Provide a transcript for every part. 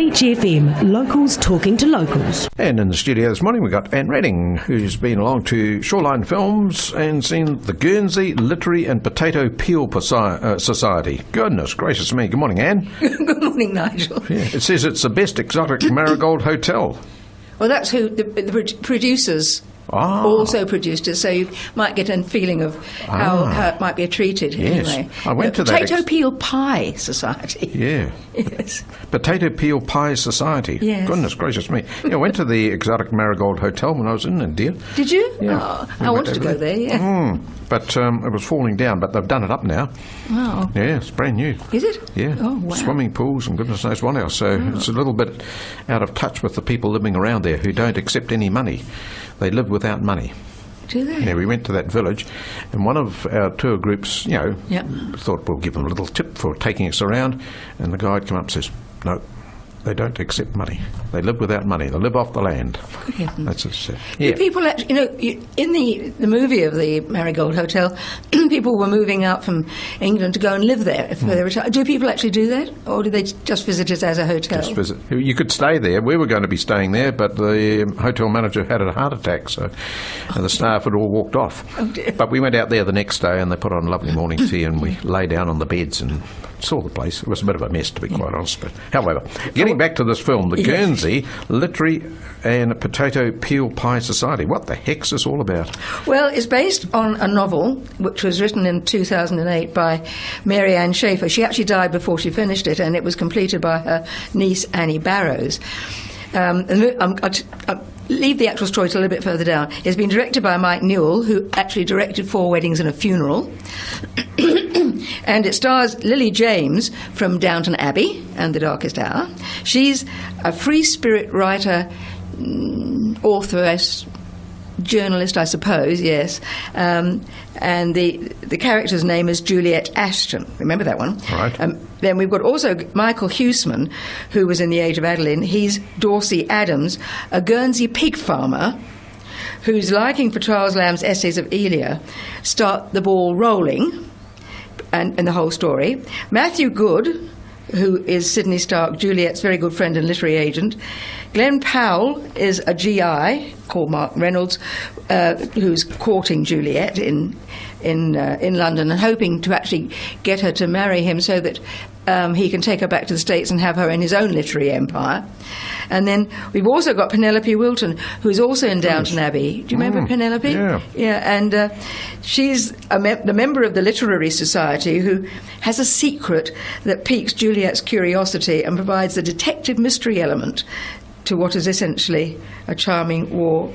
Beach FM, locals talking to locals. And in the studio this morning we've got Anne Redding, who's been along to Shoreline Films and seen the Guernsey Literary and Potato Peel Society. Goodness gracious me. Good morning, Anne. Good morning, Nigel. Yeah, it says it's the best exotic marigold hotel. Well, that's who the producers also produced it, so you might get a feeling of how it might be treated. Yes. Anyway. I went to that Potato Peel Pie Society. Yeah. Yes. Potato Peel Pie Society. Yes. Goodness gracious me. Yeah, I went to the exotic marigold hotel when I was in India. Did you? Yeah. Oh, I wanted to go there, yeah. But it was falling down, but they've done it up now. Oh. Yeah, it's brand new. Is it? Yeah. Oh, wow. Swimming pools and goodness knows what else. So it's a little bit out of touch with the people living around there who don't accept any money. They live without money. Do they? Yeah, we went to that village, and one of our tour groups, thought we'll give them a little tip for taking us around, and the guide came up and says, no, they don't accept money. They live without money. They live off the land. Good heavens. That's it. Do people actually, in the movie of the Marigold Hotel, people were moving out from England to go and live there if they retired. Do people actually do that, or do they just visit it as a hotel? Just visit. You could stay there. We were going to be staying there, but the hotel manager had a heart attack, so the staff had all walked off. Oh dear. But we went out there the next day, and they put on lovely morning tea, and we lay down on the beds and saw the place. It was a bit of a mess, to be quite honest. But however, getting back to this film, the Guernsey Literary and Potato Peel Pie Society. What the heck's this all about? Well, it's based on a novel which was written in 2008 by Mary Ann Schaefer. She actually died before she finished it, and it was completed by her niece Annie Barrows. I'll leave the actual story to a little bit further down. It's been directed by Mike Newell, who actually directed 4 Weddings and a Funeral. And it stars Lily James from Downton Abbey and The Darkest Hour. She's a free spirit writer, authoress, journalist, I suppose, yes. And the character's name is Juliet Ashton. Remember that one? Right. Then we've got also Michael Huseman, who was in The Age of Adeline. He's Dorsey Adams, a Guernsey pig farmer whose liking for Charles Lamb's Essays of Elia start the ball rolling and the whole story. Matthew Good, who is Sydney Stark, Juliet's very good friend and literary agent. Glenn Powell is a GI called Mark Reynolds, who's courting Juliet in London and hoping to actually get her to marry him so that he can take her back to the States and have her in his own literary empire. And then we've also got Penelope Wilton, who's also in Downton Abbey. Do you remember Penelope? Yeah. Yeah, and she's the member of the Literary Society who has a secret that piques Juliet's curiosity and provides the detective mystery element to what is essentially a charming war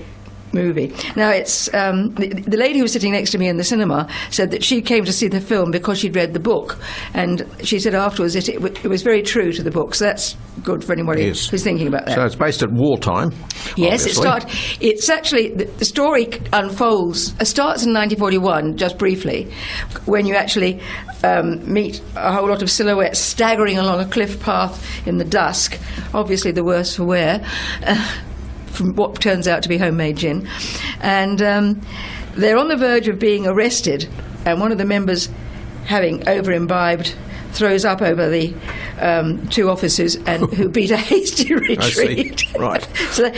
movie. Now, it's the lady who was sitting next to me in the cinema said that she came to see the film because she'd read the book, and she said afterwards it was very true to the book, so that's good for anybody who's thinking about that. So it's based at wartime. Yes, obviously. It's actually the story unfolds. Starts in 1941, just briefly, when you actually meet a whole lot of silhouettes staggering along a cliff path in the dusk. Obviously, the worse for wear. From what turns out to be homemade gin. And they're on the verge of being arrested, and one of the members, having over-imbibed, throws up over the 2 officers and who beat a hasty retreat. I see. Right. So,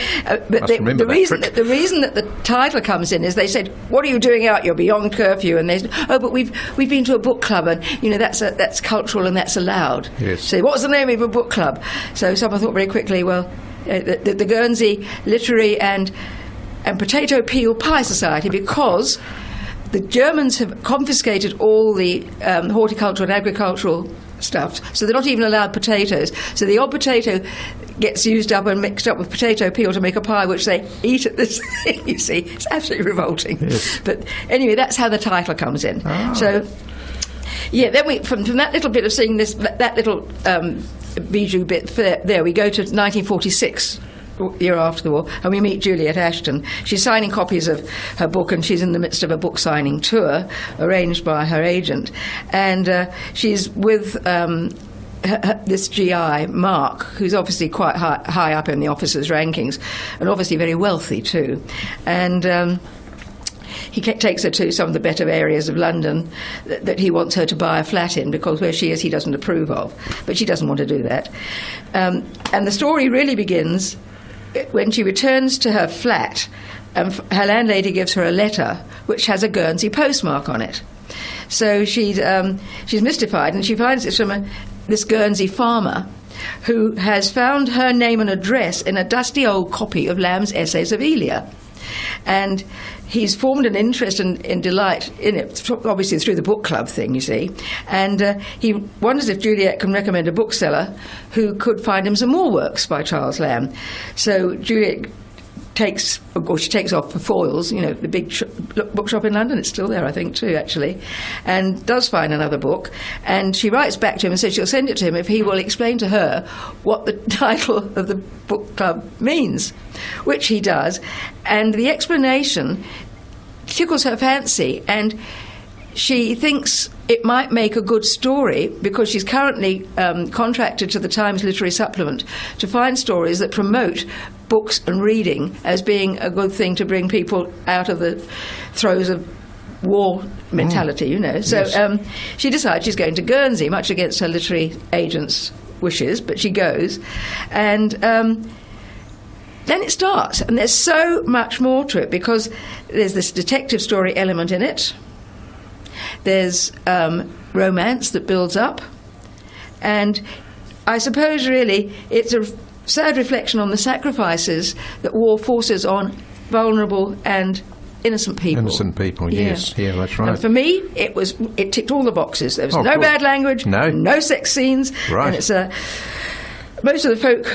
but the reason that the title comes in is they said, "What are you doing out? You're beyond curfew." And they said, "Oh, but we've been to a book club, and that's cultural and that's allowed." Yes. So what's the name of a book club? So someone thought very quickly, well, the Guernsey Literary and Potato Peel Pie Society, because the Germans have confiscated all the horticultural and agricultural stuff, so they're not even allowed potatoes. So the odd potato gets used up and mixed up with potato peel to make a pie, which they eat at this thing, you see. It's absolutely revolting. Yes. But anyway, that's how the title comes in. Oh. So, yeah, then we from that little bit of seeing that little bijou bit there, we go to 1946, year after the war, and we meet Juliet Ashton. She's signing copies of her book, and she's in the midst of a book signing tour arranged by her agent, and she's with this GI, Mark, who's obviously quite high up in the officers' rankings, and obviously very wealthy too, and he takes her to some of the better areas of London that he wants her to buy a flat in, because where she is he doesn't approve of. But she doesn't want to do that. And the story really begins when she returns to her flat. Her landlady gives her a letter which has a Guernsey postmark on it. So she's mystified, and she finds it's from this Guernsey farmer who has found her name and address in a dusty old copy of Lamb's Essays of Elia. And he's formed an interest and delight in it, obviously through the book club thing, you see. And he wonders if Juliet can recommend a bookseller who could find him some more works by Charles Lamb. So Juliet takes off for Foyles, the big bookshop in London. It's still there, I think, too, actually, and does find another book. And she writes back to him and says she'll send it to him if he will explain to her what the title of the book club means, which he does. And the explanation tickles her fancy, and she thinks it might make a good story, because she's currently contracted to the Times Literary Supplement to find stories that promote books and reading as being a good thing to bring people out of the throes of war mentality, So Yes. she decides she's going to Guernsey, much against her literary agent's wishes, but she goes. And then it starts, and there's so much more to it, because there's this detective story element in it. There's romance that builds up, and I suppose really it's a sad reflection on the sacrifices that war forces on vulnerable and innocent people. Innocent people, yes. Yeah, that's right. And for me, it ticked all the boxes. There was no good. bad language, No. sex scenes, Right. and it's most of the folk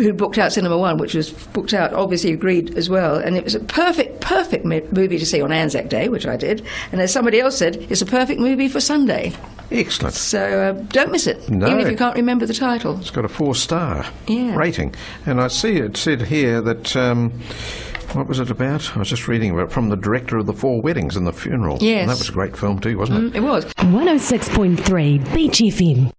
who booked out Cinema One, which was booked out, obviously agreed as well. And it was a perfect movie to see on Anzac Day, which I did. And as somebody else said, it's a perfect movie for Sunday. Excellent. So don't miss it, No. even if you can't remember the title. It's got a 4-star Yeah. rating. And I see it said here that... what was it about? I was just reading about it, from the director of The Four Weddings and the Funeral. Yes. And that was a great film too, wasn't it? It was. 106.3 Beach FM.